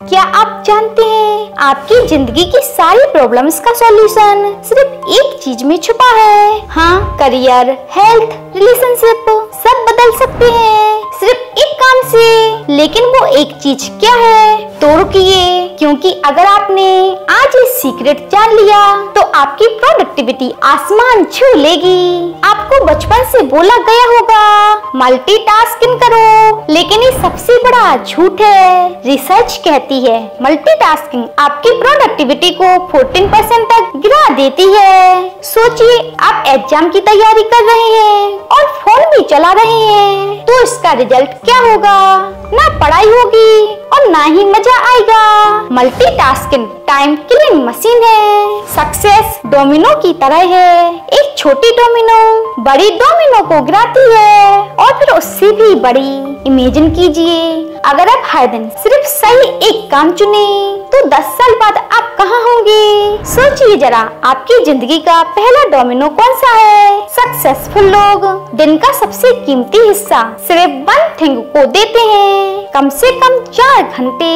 क्या आप जानते हैं आपकी जिंदगी की सारी प्रॉब्लम्स का सॉल्यूशन सिर्फ एक चीज में छुपा है। हाँ, करियर, हेल्थ, रिलेशनशिप सब बदल सकते हैं सिर्फ एक काम से। लेकिन वो एक चीज क्या है? तो रुकिए, क्योंकि अगर आपने आज ये सीक्रेट जान लिया तो आपकी प्रोडक्टिविटी आसमान छू लेगी। आपको बचपन से बोला गया होगा मल्टीटास्किंग करो, लेकिन ये सबसे बड़ा झूठ है। रिसर्च कहती है मल्टीटास्किंग आपकी प्रोडक्टिविटी को 14% तक गिरा देती है। सोचिए, आप एग्जाम की तैयारी कर रहे हैं और फोन भी चला रहे हैं, तो इसका रिजल्ट क्या होगा? ना पढ़ाई होगी और ना ही मजा आएगा। मल्टीटास्किंग टाइम किलिंग मशीन है। सक्सेस डोमिनो की तरह है। एक छोटी डोमिनो बड़ी डोमिनो को गिराती है और फिर उससे भी बड़ी। इमेजिन कीजिए, अगर आप हर दिन सिर्फ सही एक काम चुने तो 10 साल बाद आप कहाँ होंगे? सोचिए जरा, आपकी जिंदगी का पहला डोमिनो कौन सा है? सक्सेसफुल लोग दिन का सबसे कीमती हिस्सा सिर्फ वन थिंग को देते हैं, कम से कम 4 घंटे।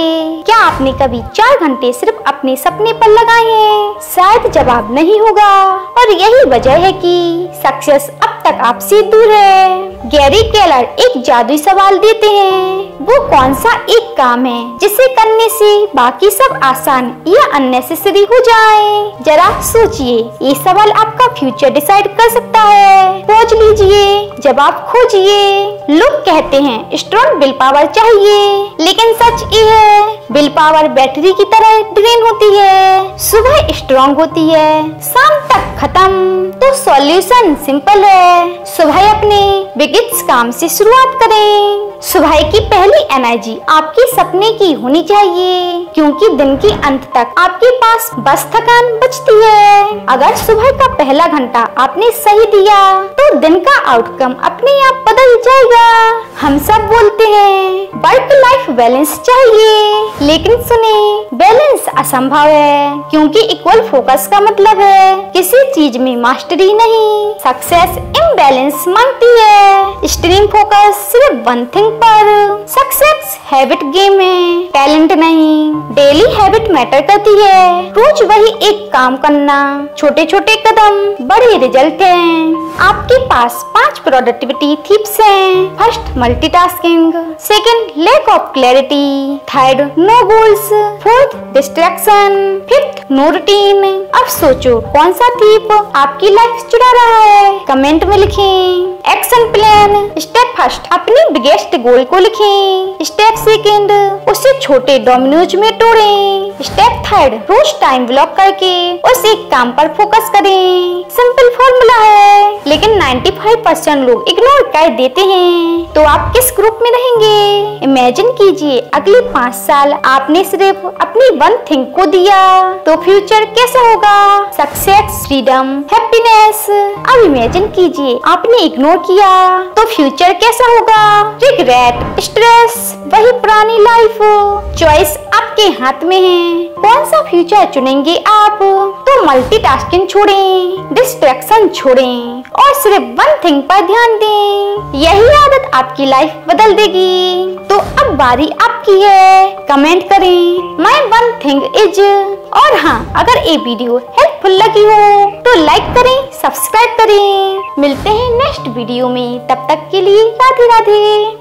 क्या आपने कभी 4 घंटे सिर्फ अपने सपने पर लगाए हैं? शायद जवाब नहीं होगा, और यही वजह है कि सक्सेस अब तक आपसे दूर है। गैरी केलर एक जादुई सवाल देते हैं, वो कौन सा एक काम है जिसे करने से बाकी सब आसान या अननेसेसरी हो जाए? जरा सोचिए, ये सवाल आपका फ्यूचर डिसाइड कर सकता है। खोज लीजिए, जवाब खोजिए। लोग कहते हैं स्ट्रॉन्ग विल पावर चाहिए, लेकिन सच ये है विल पावर बैटरी की तरह ड्रेन होती है। सुबह स्ट्रॉन्ग होती है, शाम तक खत्म। तो सॉल्यूशन सिंपल है, सुबह अपने बिगिनर्स काम से शुरुआत करें। सुबह की पहली एनर्जी आपके सपने की होनी चाहिए, क्योंकि दिन के अंत तक आपके पास बस थकान बचती है। अगर सुबह का पहला घंटा आपने सही दिया तो दिन का आउटकम अपने आप बदल जाएगा। हम सब बोलते हैं वर्क लाइफ बैलेंस चाहिए, लेकिन सुने, बैलेंस असंभव है, क्योंकि इक्वल फोकस का मतलब है किसी चीज में मास्टरी नहीं। सक्सेस इम्बैलेंस मांगती है एक्सट्रीम फोकस सिर्फ वन थिंग पर। सक्सेस हैबिट गेम है, टैलेंट नहीं। डेली हैबिट मैटर करती है, रोज वही एक काम करना। छोटे छोटे कदम बड़े रिजल्ट हैं। आपके पास 5 प्रोडक्टिविटी टिप्स हैं। First, multitasking. Second, lack of clarity. Third, no goals. Fourth, distraction. Fifth, no routine. अब सोचो कौन सा टिप आपकी लाइफ चुरा रहा है? कमेंट में लिखें। Action plan. स्टेप फर्स्ट, अपनी बिगेस्ट गोल को लिखें। स्टेप सेकंड, उसे छोटे डोमिनोज में तोड़ें। स्टेप थर्ड, रोज टाइम ब्लॉक करके उस एक काम पर फोकस करें। सिंपल फॉर्मूला है, लेकिन 95% लोग इग्नोर कर देते हैं। तो आप किस ग्रुप में रहेंगे? इमेजिन कीजिए, अगले 5 साल आपने सिर्फ अपनी वन थिंग को दिया, तो फ्यूचर कैसा होगा? Success, freedom, happiness. अब इमेजिन कीजिए आपने इग्नोर किया, तो फ्यूचर कैसा होगा? रिग्रेट, स्ट्रेस, वही पुरानी लाइफ। चॉइस आपके हाथ में है, कौन सा फ्यूचर चुनेंगे आप? तो मल्टीटास्किंग छोड़ें, डिस्ट्रैक्शन छोड़ें और सिर्फ वन थिंग पर ध्यान दें। यही आदत आपकी लाइफ बदल देगी। तो अब बारी आपकी है, कमेंट करें माय वन थिंग इज। और हाँ, अगर ये वीडियो हेल्पफुल लगी हो तो लाइक करें, सब्सक्राइब करें। मिलते हैं नेक्स्ट वीडियो में, तब तक के लिए राधे राधे।